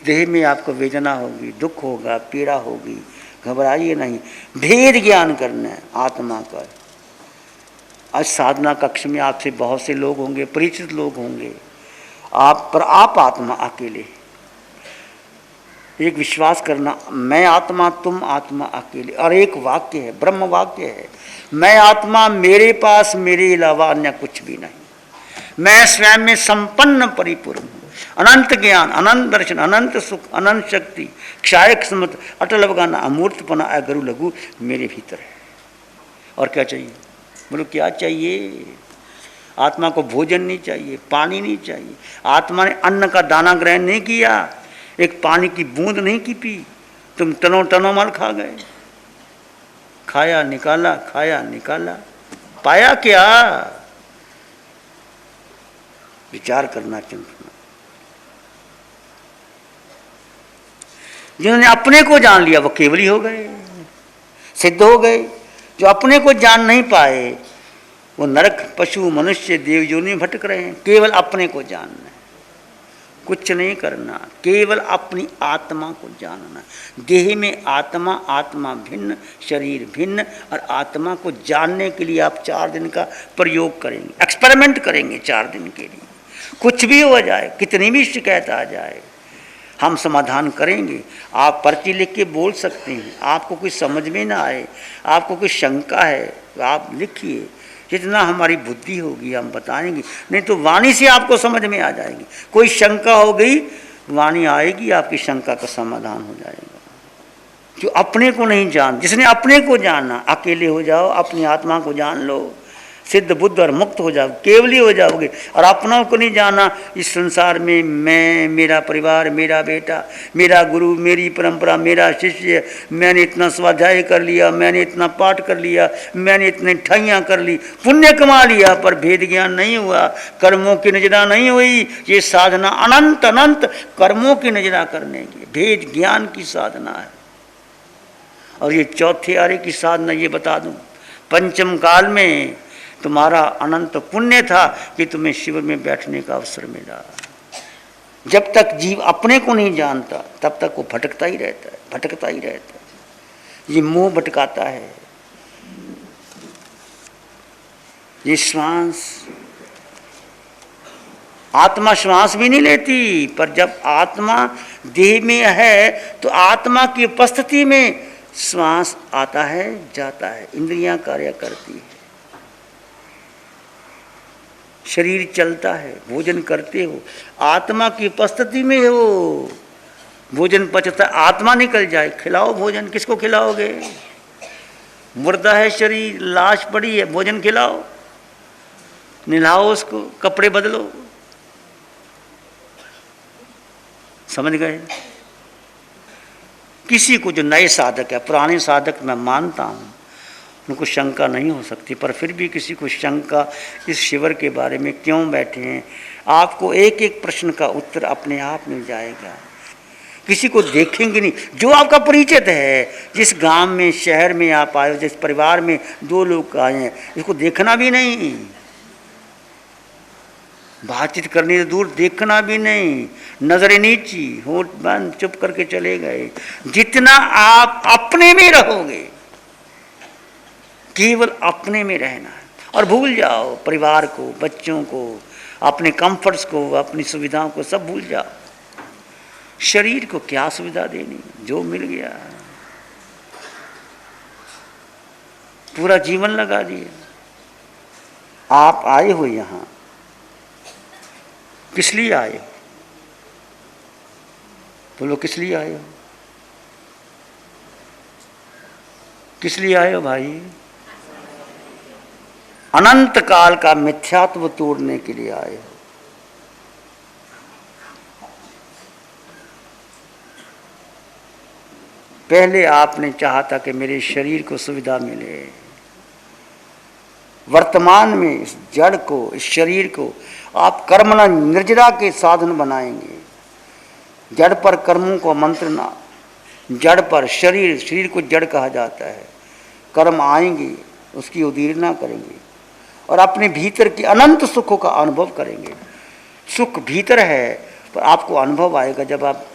देह में आपको वेदना होगी, दुख होगा, पीड़ा होगी, घबराइए नहीं। भेद ज्ञान करना है आत्मा का। आज साधना कक्ष में आपसे बहुत से लोग होंगे, परिचित लोग होंगे, आप आत्मा अकेले। एक विश्वास करना, मैं आत्मा तुम आत्मा अकेले। और एक वाक्य है, ब्रह्म वाक्य है, मैं आत्मा, मेरे पास मेरे अलावा अन्य कुछ भी नहीं। मैं स्वयं में संपन्न परिपूर्ण हूँ। अनंत ज्ञान, अनंत दर्शन, अनंत सुख, अनंत शक्ति, क्षायक समत, अटल अवगाना, अमूर्तपना, अगरु लघु मेरे भीतर है। और क्या चाहिए? बोलो क्या चाहिए? आत्मा को भोजन नहीं चाहिए, पानी नहीं चाहिए। आत्मा ने अन्न का दाना ग्रहण नहीं किया, एक पानी की बूंद नहीं की पी, तुम टनों टनों मल खा गए। खाया निकाला, खाया निकाला, पाया क्या? विचार करना, चिंतना। जिन्होंने अपने को जान लिया वो केवली हो गए, सिद्ध हो गए। जो अपने को जान नहीं पाए वो नरक, पशु, मनुष्य, देव योनि में भटक रहे हैं। केवल अपने को जानना है, कुछ नहीं करना, केवल अपनी आत्मा को जानना। देह में आत्मा, आत्मा भिन्न, शरीर भिन्न। और आत्मा को जानने के लिए आप 4 दिन का प्रयोग करेंगे, एक्सपेरिमेंट करेंगे 4 दिन के लिए। कुछ भी हो जाए, कितनी भी शिकायत आ जाए, हम समाधान करेंगे। आप पर्ची लिख के बोल सकते हैं। आपको कुछ समझ में ना आए, आपको कुछ शंका है तो आप लिखिए, जितना हमारी बुद्धि होगी हम बताएंगे। नहीं तो वाणी से आपको समझ में आ जाएगी। कोई शंका हो गई, वाणी आएगी, आपकी शंका का समाधान हो जाएगा। जो अपने को नहीं जान, जिसने अपने को जाना, अकेले हो जाओ, अपनी आत्मा को जान लो, सिद्ध बुद्ध और मुक्त हो जाओ, केवली हो जाओगे। और अपनों को नहीं जाना, इस संसार में मैं, मेरा परिवार, मेरा बेटा, मेरा गुरु, मेरी परंपरा, मेरा शिष्य, मैंने इतना स्वाध्याय कर लिया, मैंने इतना पाठ कर लिया, मैंने इतनी ठैयाँ कर ली, पुण्य कमा लिया, पर भेद ज्ञान नहीं हुआ, कर्मों की नजरा नहीं हुई। ये साधना अनंत अनंत कर्मों की नजरा करने की, भेद ज्ञान की साधना है। और ये चौथे आरे की साधना, ये बता दूं, पंचम काल में तुम्हारा अनंत पुण्य था कि तुम्हें शिविर में बैठने का अवसर मिला। जब तक जीव अपने को नहीं जानता तब तक वो भटकता ही रहता है, भटकता ही रहता है। ये मोह भटकाता है। ये श्वास, आत्मा श्वास भी नहीं लेती, पर जब आत्मा देह में है तो आत्मा की उपस्थिति में श्वास आता है, जाता है, इंद्रियां कार्य करती है, शरीर चलता है, भोजन करते हो, आत्मा की उपस्थिति में हो, भोजन पचता, आत्मा निकल जाए, खिलाओ भोजन, किसको खिलाओगे? मुर्दा है शरीर, लाश पड़ी है, भोजन खिलाओ, नहलाओ उसको, कपड़े बदलो। समझ गए? किसी को जो नए साधक है, पुराने साधक मैं मानता हूँ, उनको शंका नहीं हो सकती, पर फिर भी किसी को शंका इस शिविर के बारे में क्यों बैठे हैं, आपको एक एक प्रश्न का उत्तर अपने आप मिल जाएगा। किसी को देखेंगे नहीं, जो आपका परिचित है, जिस गांव में, शहर में आप आए हो, जिस परिवार में 2 लोग आए हैं, इसको देखना भी नहीं, बातचीत करनी तो दूर, देखना भी नहीं, नजरें नीची, होठ बंद, चुप करके चले गए। जितना आप अपने में रहोगे, केवल अपने में रहना है, और भूल जाओ परिवार को, बच्चों को, अपने कंफर्ट्स को, अपनी सुविधाओं को, सब भूल जाओ। शरीर को क्या सुविधा देनी, जो मिल गया पूरा जीवन लगा दिया। आप आए हो यहाँ, किस लिए आए हो? बोलो किस लिए आए हो? किस लिए आए हो भाई? अनंत काल का मिथ्यात्व तोड़ने के लिए आए हो। पहले आपने चाहा था कि मेरे शरीर को सुविधा मिले, वर्तमान में इस जड़ को, इस शरीर को आप कर्मणा निर्जरा के साधन बनाएंगे। जड़ पर कर्मों को मंत्रना, जड़ पर शरीर, शरीर को जड़ कहा जाता है। कर्म आएंगे, उसकी उदीरना करेंगे और अपने भीतर के अनंत सुखों का अनुभव करेंगे। सुख भीतर है, पर आपको अनुभव आएगा जब आप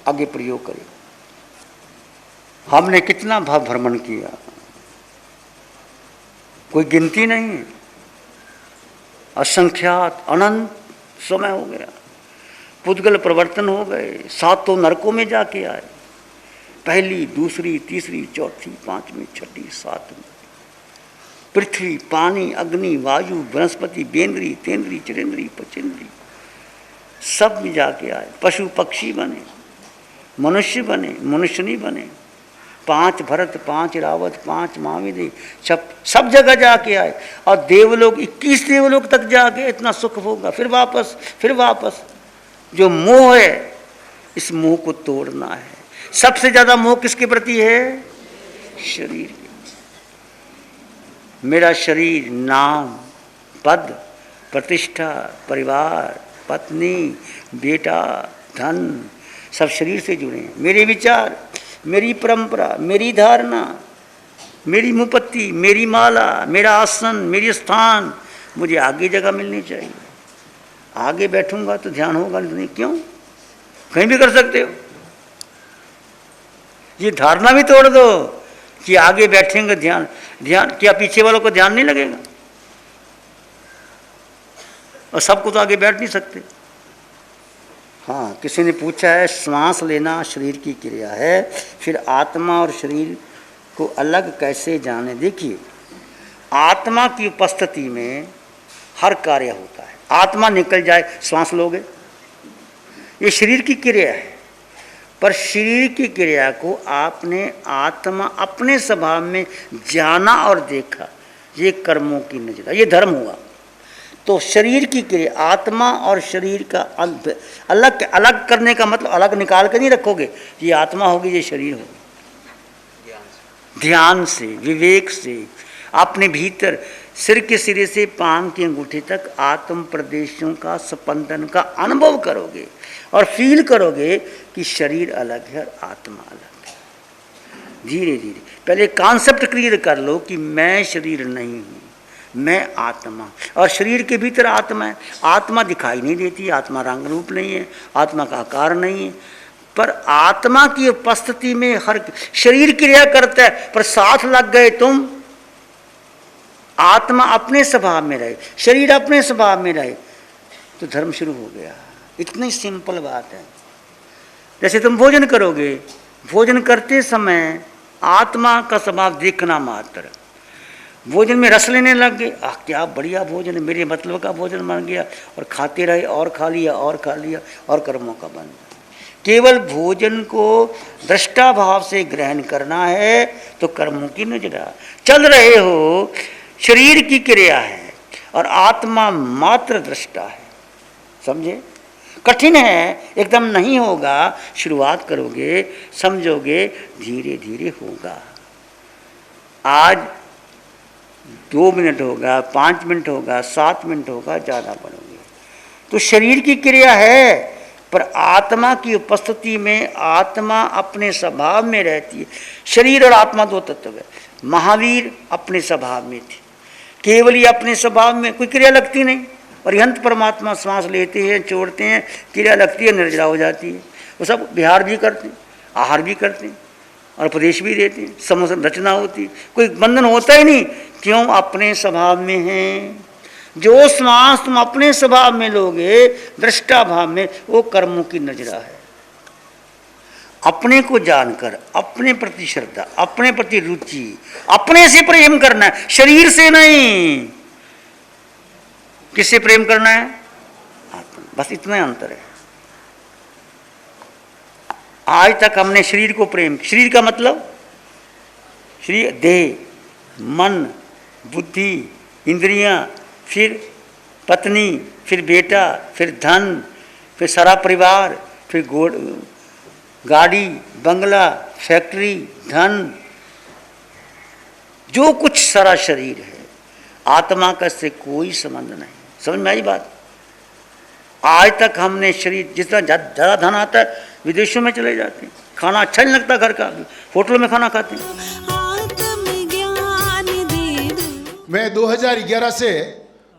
आगे प्रयोग करें। हमने कितना भाव भ्रमण किया, कोई गिनती नहीं है, असंख्यात अनंत समय हो गया। पुद्गल प्रवर्तन हो गए, सातों नरकों में जाके आए, पहली, दूसरी, तीसरी, चौथी, पांचवी, छठी, सातवीं। पृथ्वी, पानी, अग्नि, वायु, वनस्पति, बेंद्री, तेंद्री, चिरेंद्री, पचेंद्री, सब में जाके आए। पशु पक्षी बने, मनुष्य बने, मनुष्य नहीं बने। 5 भरत, 5 रावत, 5 महावीर, सब जगह जाके आए। और देवलोक, 21 देवलोक तक जाके इतना सुख होगा, फिर वापस। जो मोह है, इस मोह को तोड़ना है। सबसे ज्यादा मोह किसके प्रति है? शरीर के। मेरा शरीर, नाम, पद, प्रतिष्ठा, परिवार, पत्नी, बेटा, धन, सब शरीर से जुड़े हैं। मेरे विचार, मेरी परंपरा, मेरी धारणा, मेरी मुपत्ति, मेरी माला, मेरा आसन, मेरी स्थान, मुझे आगे जगह मिलनी चाहिए। आगे बैठूंगा तो ध्यान होगा नहीं, क्यों? कहीं भी कर सकते हो। ये धारणा भी तोड़ दो कि आगे बैठेंगे ध्यान क्या पीछे वालों को ध्यान नहीं लगेगा? और सबको तो आगे बैठ नहीं सकते। हाँ, किसी ने पूछा है, श्वास लेना शरीर की क्रिया है, फिर आत्मा और शरीर को अलग कैसे जाने? देखिए, आत्मा की उपस्थिति में हर कार्य होता है। आत्मा निकल जाए, श्वास लोगे, ये शरीर की क्रिया है। पर शरीर की क्रिया को आपने आत्मा अपने स्वभाव में जाना और देखा, ये कर्मों की नजर, ये धर्म हुआ। तो शरीर की क्रिया, आत्मा और शरीर का अलग करने का मतलब अलग निकाल कर नहीं रखोगे, ये आत्मा होगी, ये शरीर होगी। ध्यान से, विवेक से, अपने भीतर सिर के सिरे से पांव की अंगूठी तक आत्म प्रदेशों का स्पंदन का अनुभव करोगे और फील करोगे कि शरीर अलग है और आत्मा अलग है। धीरे धीरे पहले कॉन्सेप्ट क्लियर कर लो कि मैं शरीर नहीं हूँ, मैं आत्मा, और शरीर के भीतर आत्मा है। आत्मा दिखाई नहीं देती, आत्मा रंग रूप नहीं है, आत्मा का आकार नहीं है, पर आत्मा की उपस्थिति में हर शरीर क्रिया करता है। पर साथ लग गए तुम, आत्मा अपने स्वभाव में रहे, शरीर अपने स्वभाव में रहे, तो धर्म शुरू हो गया। इतनी सिंपल बात है। जैसे तुम भोजन करोगे, भोजन करते समय आत्मा का स्वभाव देखना मात्र, भोजन में रस लेने लग गए, क्या बढ़िया भोजन है, मेरे मतलब का भोजन बन गया, और खाते रहे और खा लिया और खा लिया और कर्मों का बन गया। केवल भोजन को दृष्टा भाव से ग्रहण करना है तो कर्मों की नजरा चल रहे हो। शरीर की क्रिया है और आत्मा मात्र दृष्टा है। समझे? कठिन है, एकदम नहीं होगा। शुरुआत करोगे, समझोगे, धीरे धीरे होगा। आज 2 मिनट होगा, 5 मिनट होगा, 7 मिनट होगा, ज़्यादा बढ़ोगे। तो शरीर की क्रिया है, पर आत्मा की उपस्थिति में आत्मा अपने स्वभाव में रहती है। शरीर और आत्मा 2 तत्व है। महावीर अपने स्वभाव में थे, केवल ही अपने स्वभाव में, कोई क्रिया लगती नहीं। और यंत्र परमात्मा श्वास लेते हैं, छोड़ते हैं, क्रिया लगती है, निर्जरा हो जाती है। वो सब विहार भी करते हैं, आहार भी करते हैं और उपदेश भी देते हैं, समूह रचना होती है, कोई बंधन होता ही नहीं। क्यों? अपने स्वभाव में है। जो श्वास तुम अपने स्वभाव में लोगे, दृष्टा भाव में, वो कर्मों की नजरा है। अपने को जानकर, अपने प्रति श्रद्धा, अपने प्रति रुचि, अपने से प्रेम करना है, शरीर से नहीं। किससे प्रेम करना है? आत्मा। बस इतना अंतर है। आज तक हमने शरीर को प्रेम, शरीर का मतलब शरीर, देह, मन, बुद्धि, इंद्रियां, फिर पत्नी, फिर बेटा, फिर धन, फिर सारा परिवार, फिर गाड़ी, बंगला, फैक्ट्री, धन, जो कुछ सारा शरीर है। आत्मा का इससे कोई संबंध नहीं। समझ में आई बात? आज तक हमने शरीर, जितना ज़्यादा धन आता है विदेशों में चले जाते हैं, खाना अच्छा नहीं लगता घर का, होटलों में खाना खाते हैं। मैं 2011 से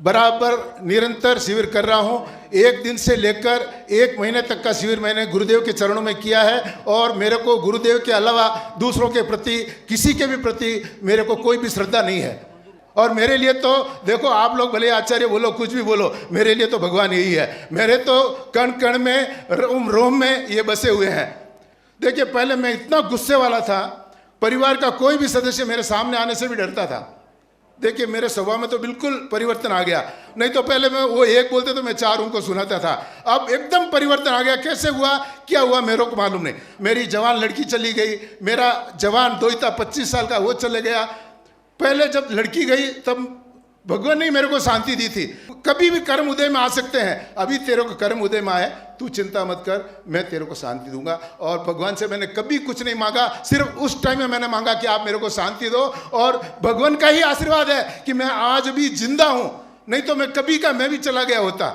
बराबर निरंतर शिविर कर रहा हूँ। 1 दिन से लेकर 1 महीने तक का शिविर मैंने गुरुदेव के चरणों में किया है और मेरे को गुरुदेव के अलावा दूसरों के प्रति, किसी के भी प्रति मेरे को कोई भी श्रद्धा नहीं है। और मेरे लिए तो देखो, आप लोग भले आचार्य बोलो, कुछ भी बोलो, मेरे लिए तो भगवान यही है। मेरे तो कण कण में, रोम रोम में ये बसे हुए हैं। देखिए, पहले मैं इतना गुस्से वाला था, परिवार का कोई भी सदस्य मेरे सामने आने से भी डरता था। देखिए, मेरे स्वभाव में तो बिल्कुल परिवर्तन आ गया। नहीं तो पहले मैं वो एक बोलते तो मैं 4 उनको सुनाता था, अब एकदम परिवर्तन आ गया। कैसे हुआ, क्या हुआ, मेरे को मालूम नहीं। मेरी जवान लड़की चली गई, मेरा जवान दोहिता 25 साल का वो चले गया। पहले जब लड़की गई तब भगवान ने मेरे को शांति दी थी। कभी भी कर्म उदय में आ सकते हैं, अभी तेरे को कर्म उदय में आए, तू चिंता मत कर, मैं तेरे को शांति दूंगा। और भगवान से मैंने कभी कुछ नहीं मांगा, सिर्फ उस टाइम में मैंने मांगा कि आप मेरे को शांति दो। और भगवान का ही आशीर्वाद है कि मैं आज भी जिंदा हूं, नहीं तो मैं कभी का मैं भी चला गया होता।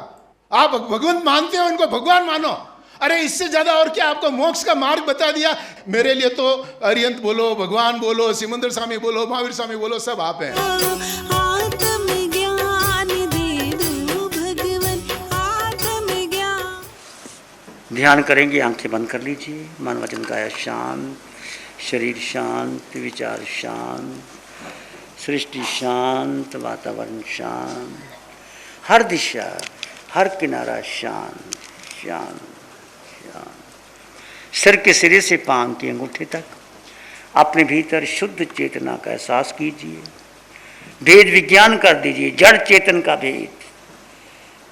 आप भगवान मानते हो, इनको भगवान मानो। अरे इससे ज्यादा और क्या, आपको मोक्ष का मार्ग बता दिया। मेरे लिए तो अरिहंत बोलो, भगवान बोलो, सिमंदर स्वामी बोलो, महावीर स्वामी बोलो, सब आप हैं। ध्यान करेंगे, आंखें बंद कर लीजिए। मन वचन काया शांत, शरीर शांत, विचार शांत, सृष्टि शांत, वातावरण शांत, हर दिशा, हर किनारा शांत शांत शांत। सिर के सिरे से पांव की अंगूठे तक अपने भीतर शुद्ध चेतना का एहसास कीजिए। भेद विज्ञान कर दीजिए, जड़ चेतन का भेद।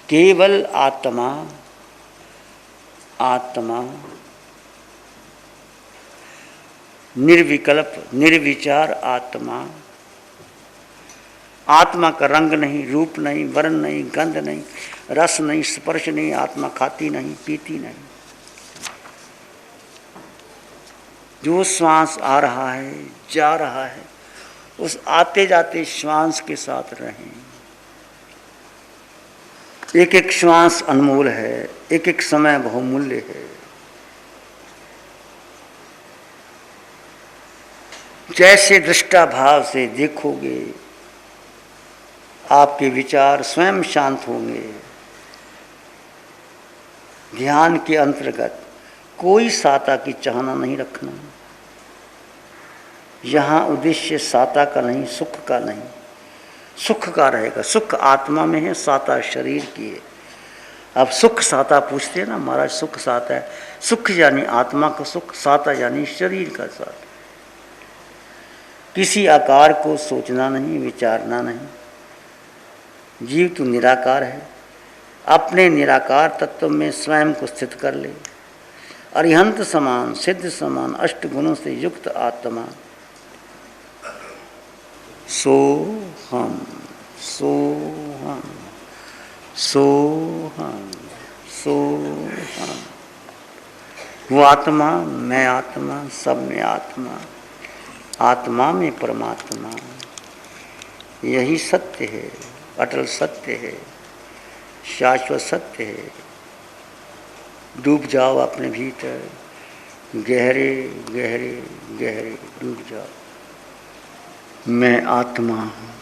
केवल आत्मा, आत्मा निर्विकल्प, निर्विचार आत्मा। आत्मा का रंग नहीं, रूप नहीं, वर्ण नहीं, गंध नहीं, रस नहीं, स्पर्श नहीं। आत्मा खाती नहीं, पीती नहीं। जो श्वास आ रहा है, जा रहा है, उस आते जाते श्वास के साथ रहें। एक एक श्वास अनमोल है, एक एक समय बहुमूल्य है। जैसे दृष्टा भाव से देखोगे, आपके विचार स्वयं शांत होंगे। ध्यान के अंतर्गत कोई साता की चाहना नहीं रखना। यहाँ उद्देश्य साता का नहीं, सुख का नहीं, सुख का रहेगा। सुख आत्मा में है, साता शरीर की है। अब सुख साता पूछते हैं ना, महाराज सुख साता है। सुख यानी आत्मा का सुख, साता यानी शरीर का साता। किसी आकार को सोचना नहीं, विचारना नहीं। जीव तो निराकार है, अपने निराकार तत्व में स्वयं को स्थित कर ले। अरिहंत समान, सिद्ध समान, अष्ट गुणों से युक्त आत्मा सोहम, सोहम, सोहम, सोहम। वो आत्मा, मैं आत्मा, सब में आत्मा, आत्मा में परमात्मा। यही सत्य है, अटल सत्य है, शाश्वत सत्य है। डूब जाओ अपने भीतर, गहरे गहरे गहरे डूब जाओ। मैं आत्मा हूँ,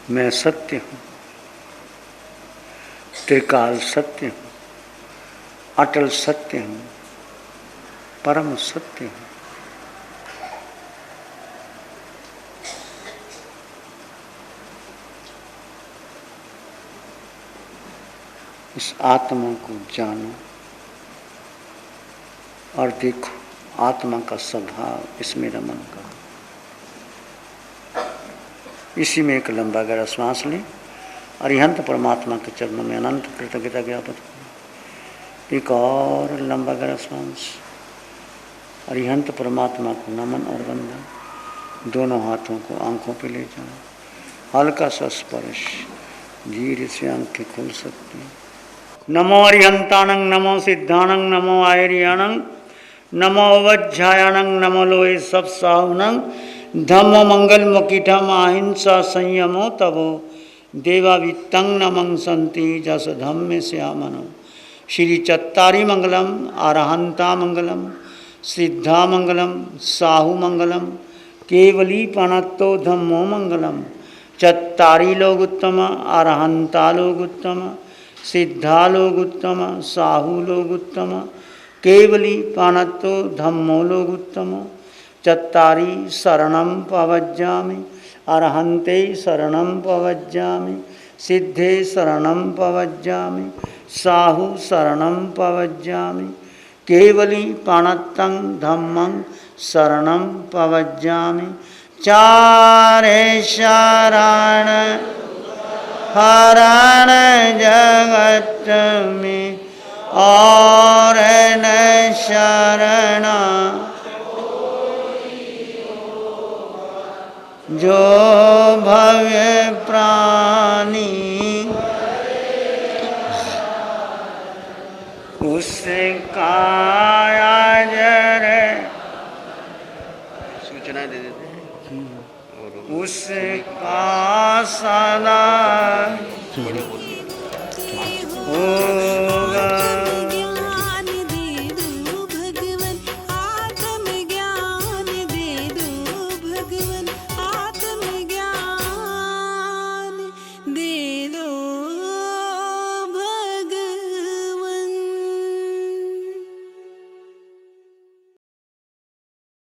मैं सत्य हूँ, त्रिकाल सत्य हूँ, अटल सत्य हूँ, परम सत्य हूँ। इस आत्मा को जानो और देखो आत्मा का स्वभाव, इसमें रमन करो। इसी में एक लंबा गहरा श्वास लें। अरिहंत परमात्मा के चरणों में अनंत कृतज्ञता ज्ञापन करें। एक और लंबा गहरा श्वास। अरिहंत परमात्मा को नमन और वंदन। दोनों हाथों को आंखों पे ले जाओ, हल्का सा स्पर्श, धीरे से आंखें खुल सकती हैं। नमो अरिहंताणं, नमो सिद्धाणं, नमो आयर्याणं, नमो वज्झायाणं, नमो लोहे सब साहुणं, धम्म मंगल मुकीठम अहिंसा संयमो तवो देवावित्तं नमं संति जस धम्मे श्यामनो। श्री चत्तारी मंगलम, अरहंता मंगलम, सिद्धा मंगलम, साहु मंगलम, केवली पणत्तो धम्मो मंगलम, चत्तारी लोग उत्तम, अरहंता लोग उत्तम, सिद्धा लोग उत्तम, साहू लोग उत्तम, केवली पाणत्तो धम्मो लोग उत्तम। चत्तारी शरणं पवज्जामि, अरहन्ते शरणं पवज्जामि, सिद्धे शरणं पवज्जामि, साहु शरणं पवज्जामि, केवली पाणत्तं धम्मं शरणं पवज्जामि। चारे शरण हरण जगत में और न शरण, जो भव्य प्राणी उसका आजर सूचना दे देते हैं, उसका सदा होगा।